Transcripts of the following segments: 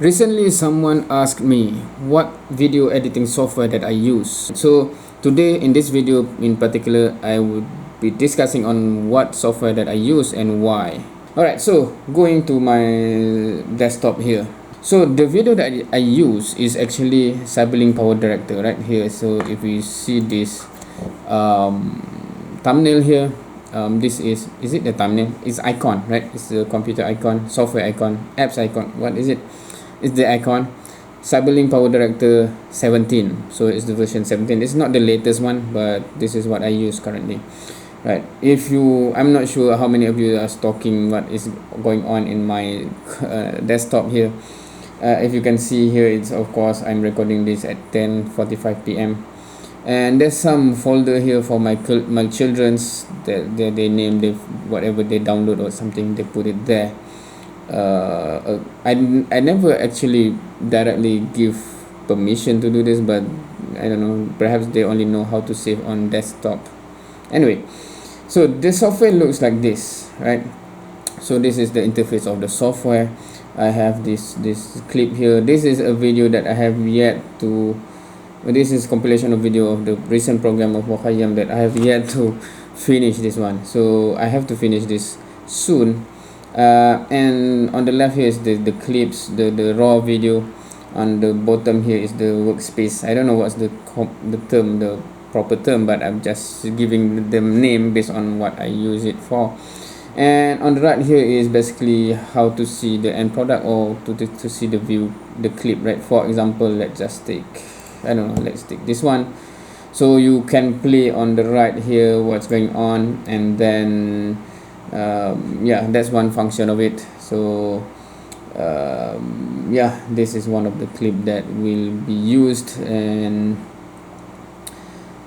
Recently, someone asked me what video editing software that I use. So today in this video in particular, I would be discussing on what software that I use and why. Alright, so going to my desktop here. So the video that I use is actually CyberLink PowerDirector right here. So if you see this thumbnail here, this is it the thumbnail? It's icon, right? It's the computer icon, software icon, apps icon. What is it? It's the icon CyberLink PowerDirector 17. So it's the version 17. It's not the latest one, but this is what I use currently, right? I'm not sure how many of you are stalking what is going on in my desktop here. If you can see here, it's of course I'm recording this at 10:45 p.m. and there's some folder here for my children's that they name whatever they download or something, they put it there. I never actually directly give permission to do this, but I don't know, perhaps they only know how to save on desktop. Anyway, so the software looks like this, right? So this is the interface of the software. I have this clip here. This is a video that I have yet to, this is compilation of video of the recent program of Wakayam that I have yet to finish this one. So I have to finish this soon. And on the left here is the clips, the raw video. On the bottom here is the workspace. I don't know what's the proper term, but I'm just giving them name based on what I use it for. And on the right here is basically how to see the end product, or to see the clip, right? For example, let's take this one. So you can play on the right here what's going on, and then yeah, that's one function of it. So yeah, this is one of the clip that will be used. And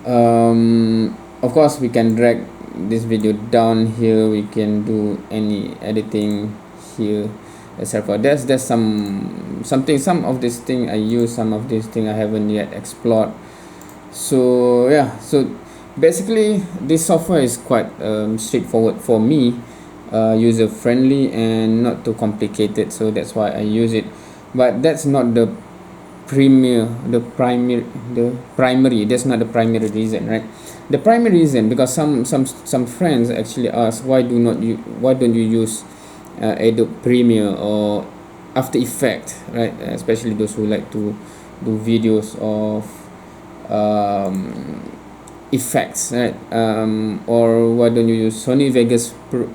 of course we can drag this video down here, we can do any editing here, etc. There's some of this thing I use, some of this thing I haven't yet explored. So yeah, so basically this software is quite straightforward for me, user friendly and not too complicated, so that's why I use it. But that's not the primary, that's not the primary reason, right? The primary reason, because some friends actually ask, why don't you use Adobe Premiere or After Effects, right? Especially those who like to do videos of effects, right? Or why don't you use Sony Vegas? Is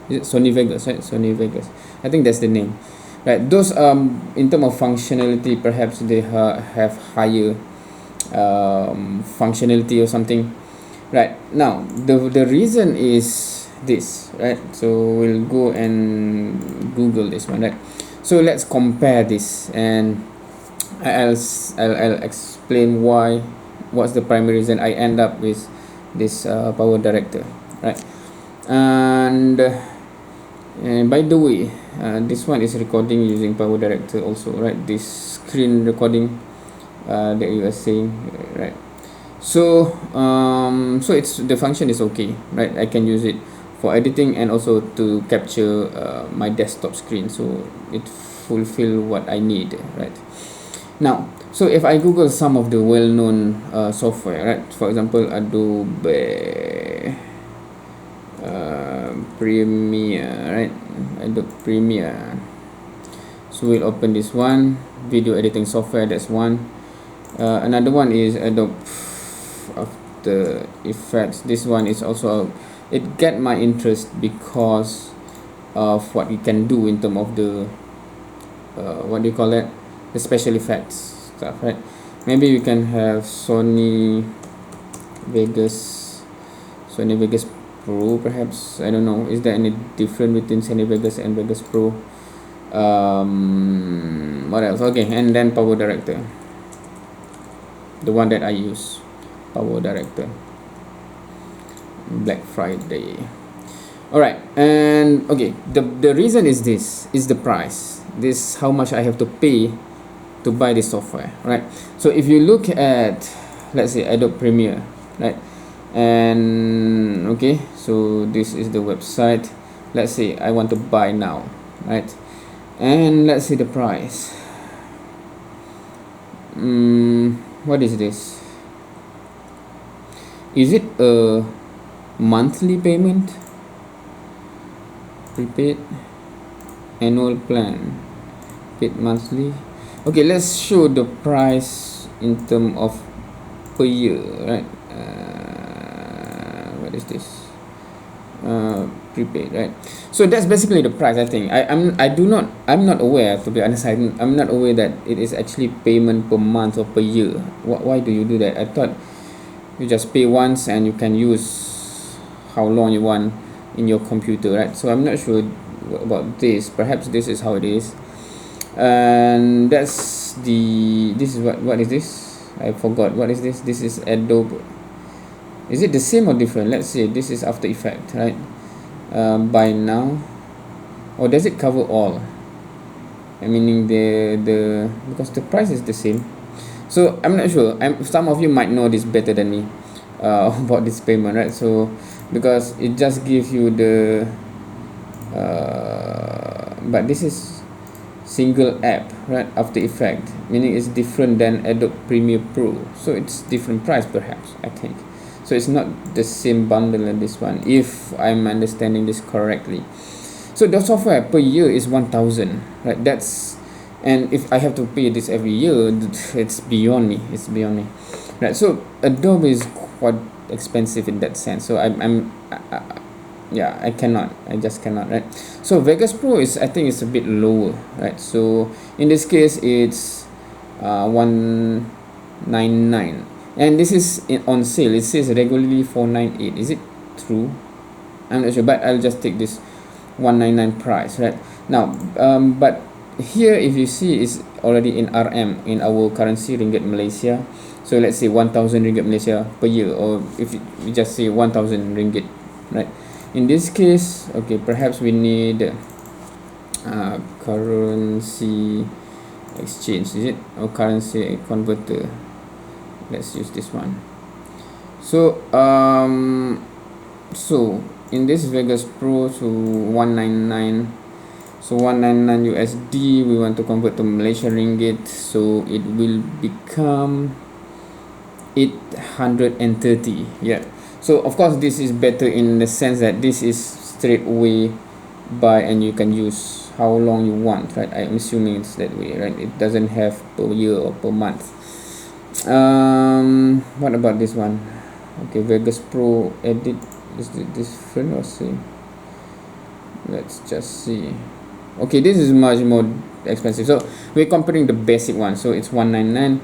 it Sony Vegas, right? Sony Vegas, I think that's the name, right? Those in terms of functionality, perhaps they have higher functionality or something, right? Now the reason is this, right? So we'll go and Google this one, right? So let's compare this, and I'll explain what's the primary reason I end up with this PowerDirector, right? And by the way, this one is recording using PowerDirector also, right? This screen recording that you are saying, right? So so it's, the function is okay, right? I can use it for editing and also to capture my desktop screen, so it fulfill what I need, right? Now, so if I Google some of the well-known software, right? For example, Adobe Premiere, right? Adobe Premiere. So we'll open this one, video editing software, that's one. Another one is Adobe After Effects. This one is also, it get my interest because of what you can do in terms of the what do you call it, the special effects stuff, right? Maybe you can have Sony Vegas Pro, perhaps. I don't know, is there any difference between Sony Vegas and Vegas Pro? What else? Okay, and then PowerDirector, the one that I use, PowerDirector, Black Friday. Alright, and okay, the reason is this, is the price. This how much I have to pay to buy this software, right? So if you look at, let's say, Adobe Premiere, right? And okay, so this is the website. Let's say I want to buy now, right? And let's see the price. What is this? Is it a monthly payment, prepaid, annual plan, paid monthly? Okay, let's show the price in terms of per year, right? What is this? Prepaid, right? So that's basically the price. I think I'm not aware, to be honest. I'm not aware that it is actually payment per month or per year. Why do you do that? I thought you just pay once and you can use how long you want in your computer, right? So I'm not sure about this. Perhaps this is how it is. And this is what is this? I forgot. What is this? This is Adobe. Is it the same or different? Let's see. This is After Effects, right? By now, or does it cover all? I meaning the because the price is the same. So I'm not sure. Some of you might know this better than me about this payment, right? So because it just gives you the but this is single app, right? After Effects, meaning it's different than Adobe Premiere Pro, so it's different price perhaps, I think. So it's not the same bundle as this one, if I'm understanding this correctly. So the software per year is 1,000, right? That's, and if I have to pay this every year, it's beyond me. It's beyond me, right? So Adobe is quite expensive in that sense. So yeah, I just cannot, right? So Vegas Pro is, I think it's a bit lower, right? So in this case it's 199, and this is on sale. It says regularly 498. Is it true? I'm not sure, but I'll just take this 199 price, right? Now but here, if you see, is already in RM, in our currency, ringgit Malaysia. So let's say 1,000 ringgit Malaysia per year, or if we just say 1,000 ringgit, right? In this case, okay, perhaps we need currency exchange, is it, or currency converter? Let's use this one. So so in this Vegas Pro, so 199, so 199 USD, we want to convert to Malaysian ringgit, so it will become 830. Yeah, so of course this is better in the sense that this is straight away buy and you can use how long you want, right? I'm assuming it's that way, right? It doesn't have per year or per month. What about this one? Okay, Vegas Pro edit, is it different or same? Let's just see. Okay, this is much more expensive, so we're comparing the basic one. So it's 199,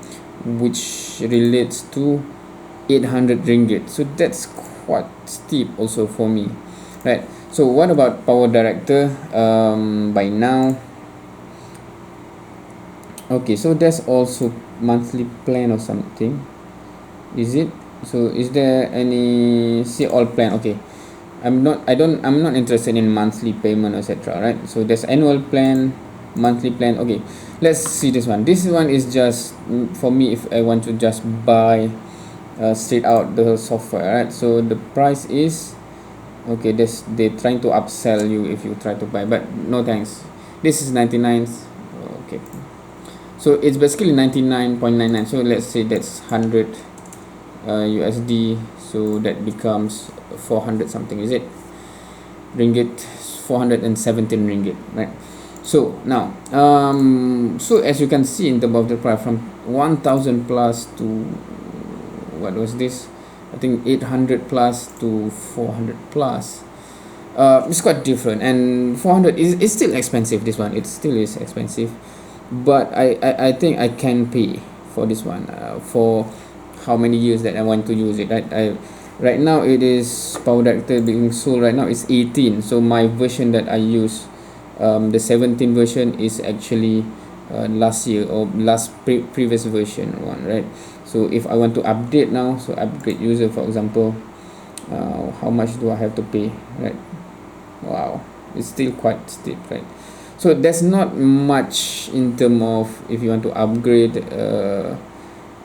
which relates to 800 ringgit, so that's quite steep also for me, right? So what about PowerDirector? By now, okay, so there's also monthly plan or something, is it? So is there any, see all plan? Okay, I'm not interested in monthly payment, etc., right? So there's annual plan, monthly plan. Okay, let's see this one. This one is just for me if I want to just buy straight out the software, right? So the price is, okay, they're trying to upsell you if you try to buy, but no thanks. This is 99. Okay, so it's basically 99.99. so let's say that's 100 USD, so that becomes 400 something, is it, ringgit, 417 ringgit, right? So now so as you can see in the above the price, from 1,000 plus to, what was this, I think 800 plus to 400 plus, it's quite different. And 400 is still expensive. This one, it still is expensive, but I think I can pay for this one for how many years that I want to use it, right? Right now it is PowerDirector being sold right now is 18, so my version that I use, the 17 version, is actually last year or previous version one, right? So if I want to update now, so upgrade user, for example, how much do I have to pay, right? Wow, it's still quite steep, right? So there's not much in terms of if you want to upgrade,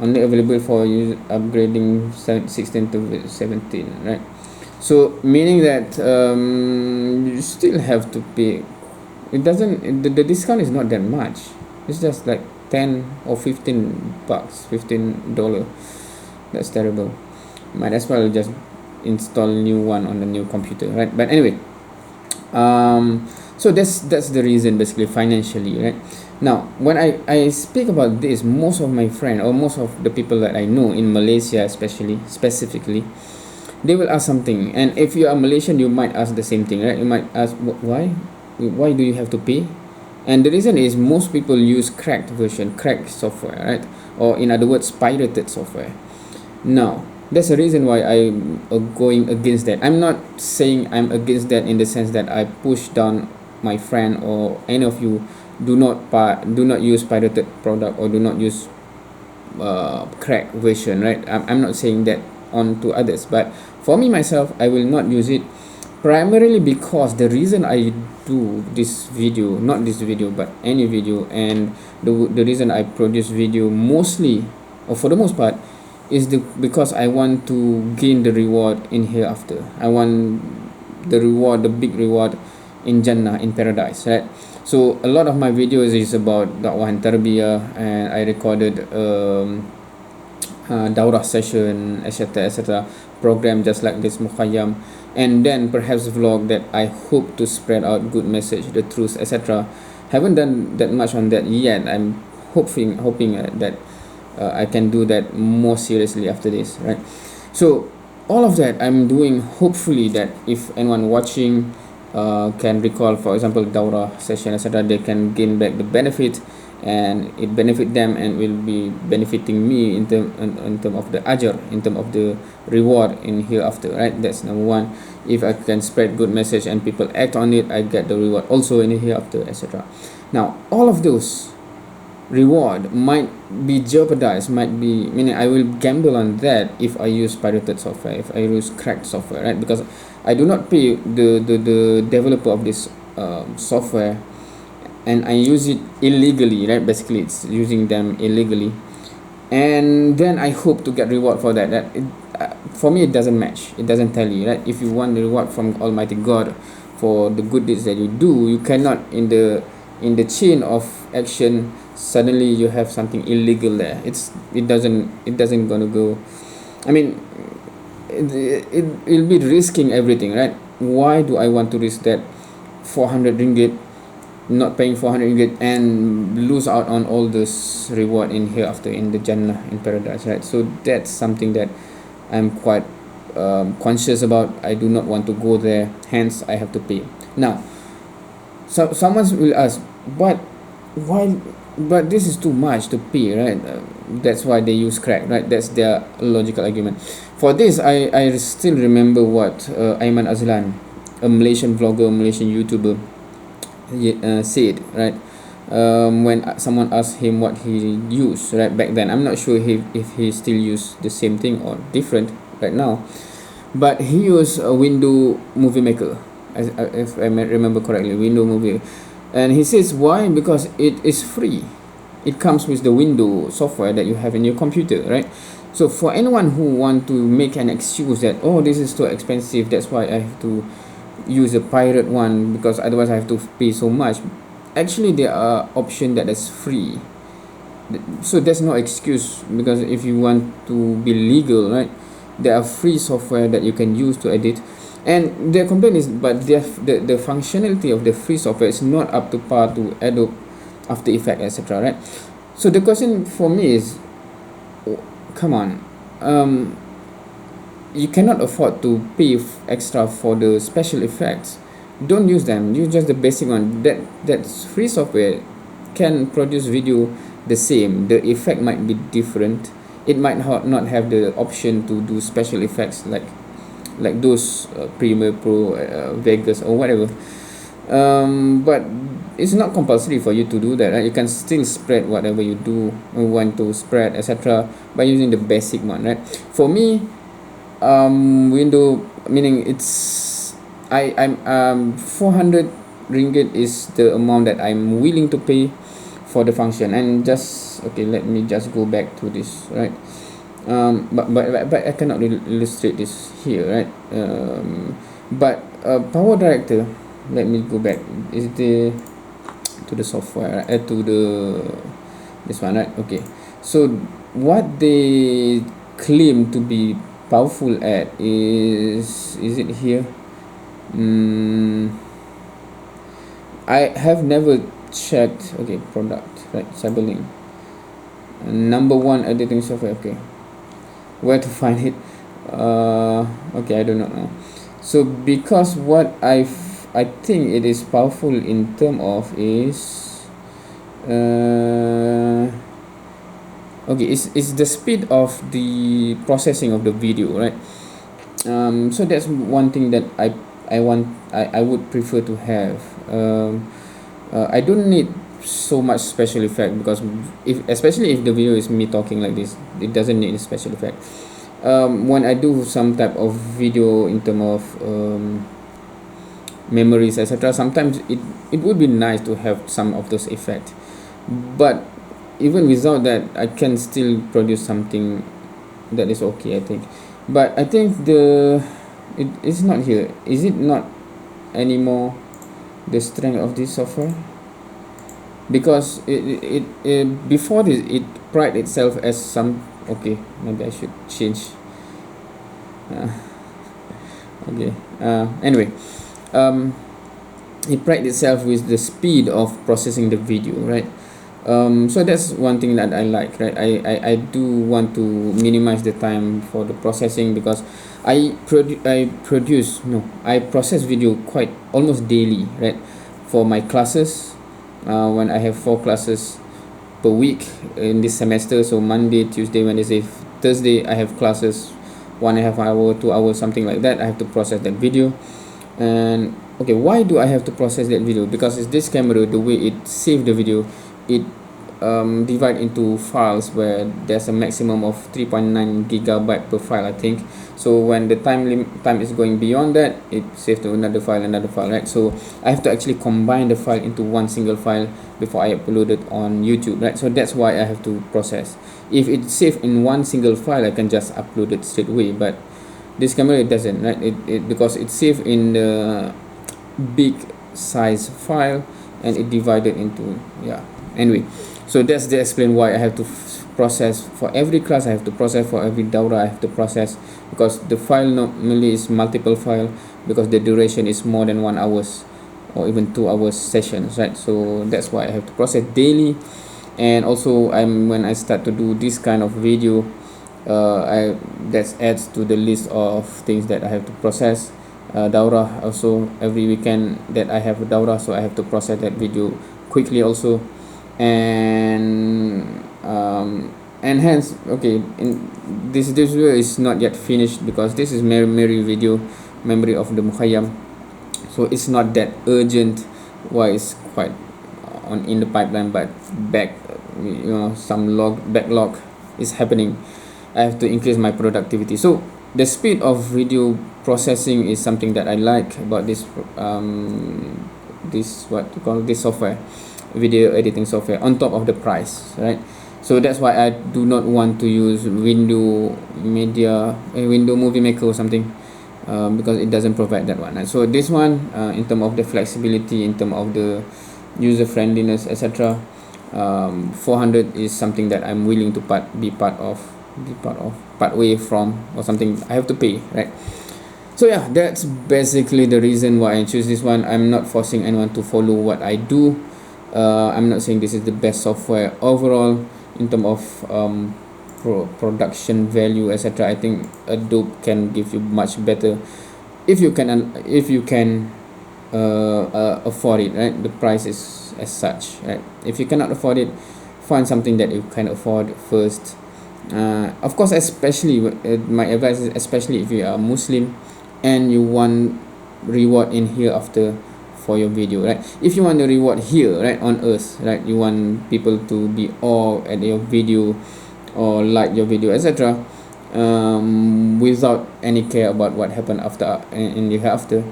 only available for you upgrading 16 to 17, right? So meaning that you still have to pay it doesn't, the discount is not that much. It's just like 10 or 15 bucks, $15. That's terrible. Might as well just install new one on the new computer, right? But anyway, so that's the reason, basically, financially, right? Now when I speak about this, most of my friends, or most of the people that I know in Malaysia, specifically, they will ask something. And if you are Malaysian, you might ask the same thing, right? You might ask, why do you have to pay? And the reason is, most people use cracked software, right? Or in other words, pirated software. Now that's the reason why I'm going against that. I'm not saying I'm against that in the sense that I push down my friend or any of you. Do not use pirated product, or do not use cracked version, right? I'm not saying that on to others, but for me myself, I will not use it, primarily because the reason I do this video, not this video but any video, and the reason I produce video mostly, or for the most part, is because I want to gain the reward in hereafter. I want the big reward in Jannah, in paradise, right? So a lot of my videos is about dakwah and tarbiyah, and I recorded daurah session, etc., program just like this, mukhayyam, and then perhaps vlog that I hope to spread out good message, the truth, etc. Haven't done that much on that yet. I'm hoping that I can do that more seriously after this, right? So all of that I'm doing, hopefully that if anyone watching can recall, for example, daurah session, etc., they can gain back the benefit, and it benefit them and will be benefiting me in term of the ajr, in term of the reward in hereafter, right? That's number one. If I can spread good message and people act on it, I get the reward also in hereafter, etc. Now all of those reward might be jeopardized, meaning I will gamble on that if I use pirated software, if I use cracked software, right? Because I do not pay the developer of this software, and I use it illegally, right? Basically it's using them illegally, and then I hope to get reward for that. For me, it doesn't match, it doesn't tally, right? If you want the reward from Almighty God for the good deeds that you do, you cannot, in the chain of action, suddenly you have something illegal there. It doesn't gonna go. I mean, it'll be risking everything, right? Why do I want to risk that 400 ringgit, not paying 400 ringgit, and lose out on all this reward in hereafter, in the Jannah, in paradise, right? So that's something that I'm quite conscious about. I do not want to go there, hence I have to pay. Now someone will ask, but why, but this is too much to pay, right? That's why they use crack, right? That's their logical argument. For this, I still remember what Aiman Azlan, a Malaysian vlogger, Malaysian YouTuber, said, right? When someone asked him what he used, right, back then. I'm not sure if he still use the same thing or different right now, but he used a window movie maker, if I remember correctly, window movie. And he says, why? Because it is free. It comes with the window software that you have in your computer, right? So for anyone who want to make an excuse that, oh, this is too expensive, that's why I have to use a pirate one, because otherwise I have to pay so much. Actually, there are options that is free. So there's no excuse, because if you want to be legal, right, there are free software that you can use to edit. And their complaint is, but the functionality of the free software is not up to par to Adobe After Effects, etc., right? So the question for me is, come on, you cannot afford to pay extra for the special effects. Don't use them, use just the basic one. That free software can produce video the same. The effect might be different. It might not have the option to do special effects like those Premiere Pro, Vegas, or whatever. But it's not compulsory for you to do that, right? You can still spread whatever you do want to spread, etc., by using the basic one, right? For me, window, meaning it's I'm 400 ringgit is the amount that I'm willing to pay for the function. And just, okay, let me just go back to this, right? But I cannot illustrate this here, right? But PowerDirector, let me go back. Is the the software, to the this one, right? Okay, so what they claim to be powerful at is it here? I have never checked. Okay, product, right? CyberLink, number one editing software. Okay, where to find it? Okay, I do not know. So because what I think it is powerful in term of is okay, it's the speed of the processing of the video, right? So that's one thing that I would prefer to have. I don't need so much special effect, because especially if the video is me talking like this, it doesn't need a special effect. When I do some type of video in terms of memories, etc., sometimes it would be nice to have some of those effects, but even without that I can still produce something that is okay, I think. But I think it's not here. Is it not anymore the strength of this software? Because it before this, it pride itself as some, okay, maybe I should change. Okay, anyway, it pride itself with the speed of processing the video, right? So that's one thing that I like, right? I do want to minimize the time for the processing, because I process video quite almost daily, right? For my classes, when I have 4 classes per week in this semester, so Monday, Tuesday, Wednesday, Thursday, I have classes 1.5 hour, 2 hours, something like that. I have to process that video. And okay, why do I have to process that video? Because it's this camera, the way it saves the video, it divide into files where there's a maximum of 3.9 gigabyte per file, I think. So when the time is going beyond that, it saves to another file, right? So I have to actually combine the file into one single file before I upload it on YouTube, right? So that's why I have to process. If it's saved in one single file, I can just upload it straight away, but this camera, it doesn't, right? Because it's saved in the big size file, and it divided into, yeah, anyway. So that's the explain why I have to process for every class. I have to process for every daura. I have to process, because the file normally is multiple file, because the duration is more than 1 hours or even 2 hours sessions, right? So that's why I have to process daily. And also when I start to do this kind of video, that adds to the list of things that I have to process. Daura also, every weekend that I have a daura, so I have to process that video quickly also. And hence, okay, this video is not yet finished, because this is memory video, memory of the Mukhayyam, so it's not that urgent. Why it's quite in the pipeline, but some backlog is happening. I have to increase my productivity. So the speed of video processing is something that I like about this this software, video editing software, on top of the price, right? So that's why I do not want to use Windows Movie Maker or something, because it doesn't provide that one. So this one, in terms of the flexibility, in terms of the user friendliness, etc., 400 is something that I'm willing to part way from, or something I have to pay, right? So yeah, that's basically the reason why I choose this one. I'm not forcing anyone to follow what I do. I'm not saying this is the best software overall in terms of production value, etc. I think Adobe can give you much better if you can afford it, right? The price is as such, right? If you cannot afford it, find something that you can afford first. Of course, especially my advice is, especially if you are Muslim and you want reward in hereafter for your video, right? If you want the reward here, right, on earth, right, you want people to be awe at your video or like your video, etc., without any care about what happened after in the hereafter,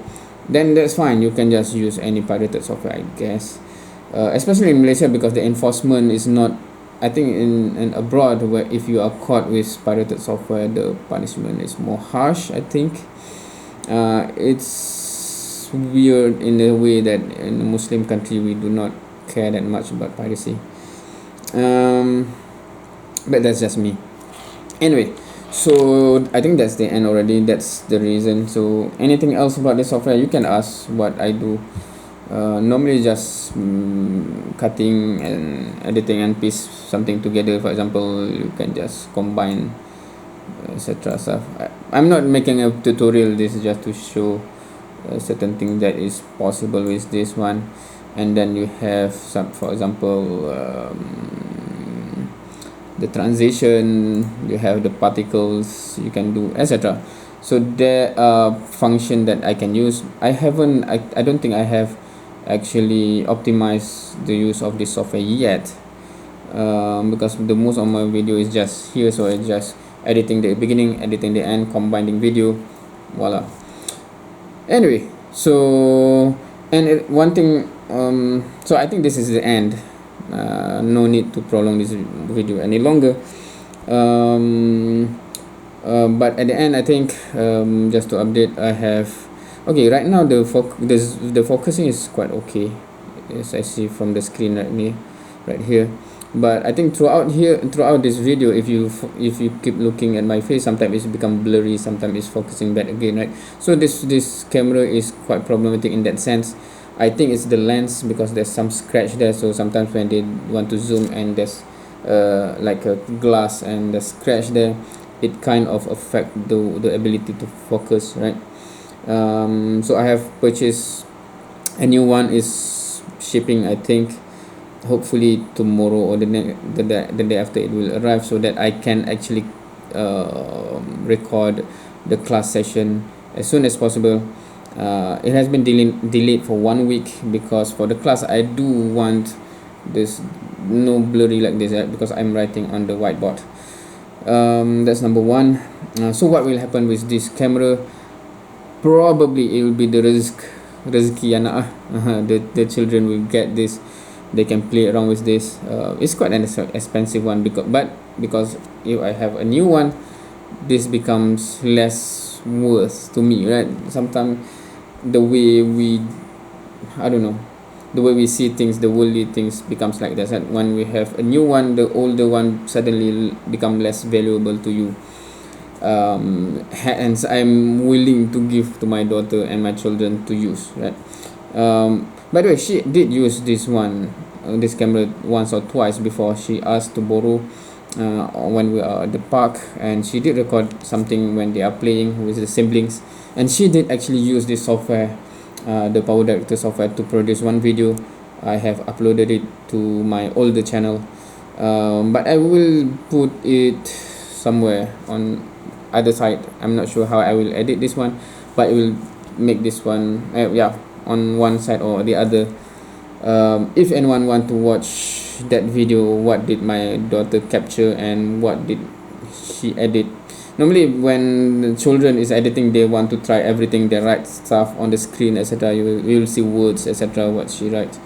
then that's fine. You can just use any pirated software, I guess, especially in Malaysia, because the enforcement is not, I think in abroad, where if you are caught with pirated software, the punishment is more harsh, I think. It's weird in a way that in a Muslim country we do not care that much about piracy. But that's just me. Anyway, so I think that's the end already. That's the reason. So anything else about the software, you can ask. What I do normally just cutting and editing and piece something together. For example, you can just combine etc. stuff. I'm not making a tutorial. This is just to show a certain thing that is possible with this one. And then you have some, for example, the transition, you have the particles you can do, etc. So there are function that I can use. I don't think I have actually optimized the use of this software yet, because the most of my video is just here, so it's just editing the beginning, editing the end, combining video, voila. Anyway, so one thing, so I think this is the end. No need to prolong this video any longer, but at the end I think, just to update, I have, okay, right now the focusing is quite okay, as I see from the screen right here. But I think throughout this video, if you keep looking at my face, sometimes it's become blurry, sometimes it's focusing back again, right? So this camera is quite problematic in that sense. I think it's the lens, because there's some scratch there, so sometimes when they want to zoom and there's like a glass and the scratch there, it kind of affect the ability to focus, right? So I have purchased a new one, is shipping, I think hopefully tomorrow or the day after it will arrive, so that I can actually record the class session as soon as possible. It has been delayed for 1 week, because for the class I do want this no blurry like this, because I'm writing on the whiteboard. That's number one. So what will happen with this camera? Probably it will be the rezeki anak. The children will get this, they can play around with this. It's quite an expensive one, because if I have a new one, this becomes less worth to me, right? Sometimes the way we see things, the worldly things becomes like that. And when we have a new one, the older one suddenly become less valuable to you. Hence I'm willing to give to my daughter and my children to use, right? By the way, she did use this camera once or twice before. She asked to borrow when we are at the park, and she did record something when they are playing with the siblings, and she did actually use this software, the PowerDirector software, to produce one video. I have uploaded it to my older channel, but I will put it somewhere on other side. I'm not sure how I will edit this one, but it will make this one on one side or the other. If anyone want to watch that video, what did my daughter capture and what did she edit. Normally when the children is editing, they want to try everything, they write stuff on the screen, etc. You will see words, etc. what she writes,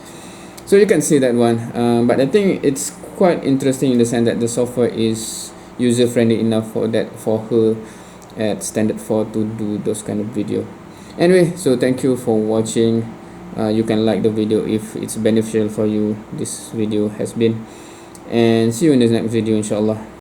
so you can see that one. But I think it's quite interesting in the sense that the software is user friendly enough for her at standard 4 to do those kind of video. Anyway, so thank you for watching. You can like the video if it's beneficial for you. This video has been, and see you in the next video, inshallah.